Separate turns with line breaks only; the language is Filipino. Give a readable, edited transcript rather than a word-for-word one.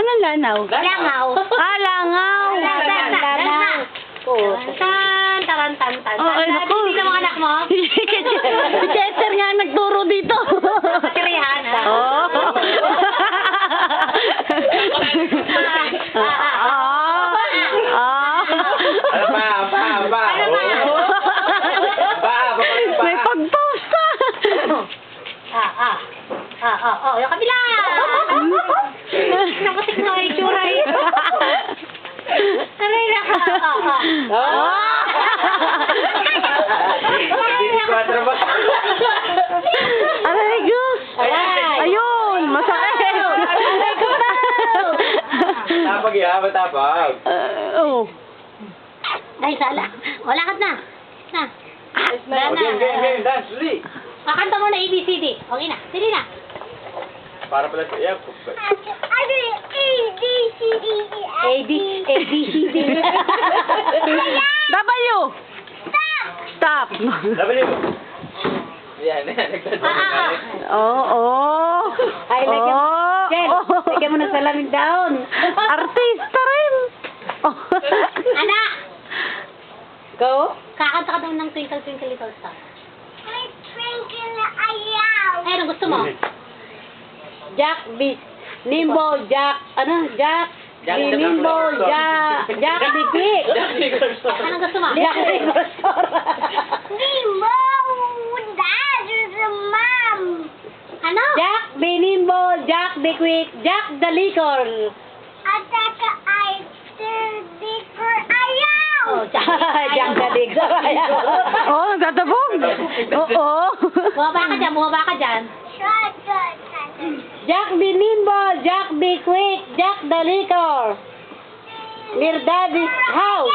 ng lanaw?
Langaw.
Ah, langaw.
Langaw. Tan, taran, tan, tan.
Oh, ay, naku.
Hindi mo anak mo?
Si Chester nga ang nagturo dito.
Katirihan, ha?
Oh. May pag-pause pa.
Yung kabila. Nakutik na yung itsura eh. Aray na ka.
Aray ko. Ayun, masakit. Aray ko na.
Tapag ya, matapag.
Oh.
Ay, sala. Wala ka na. Na.
Game, dance, uli.
Kakanta mo na ABCD. Okay na. Sige na.
Para pala sa iya.
ABCD.
W. Stop.
W. Yan, nagtatapag.
Oo.
Ay, lagyan mo. Jen,
Oh.
lagyan mo na salamin down.
Artista rin. Oh.
Anak!
Go.
Kakanta ka daw ng Twinkle Twinkle Little Star. Ay, anong gusto mo?
Jack Nimbo, Jack, Jack Nimbo, Jack the Quick.
Anong gusto mo?
Jack the
Ano?
Jack the Nimbo, Jack the Quick, Jack the Liquor.
Oh, Jack.
Jack the Liquor. Oh, nagtatabog. Oo.
Bumaba ka dyan.
Jack the Nimbo, Jack the Quick, Jack the Liquor. Near Daddy's house.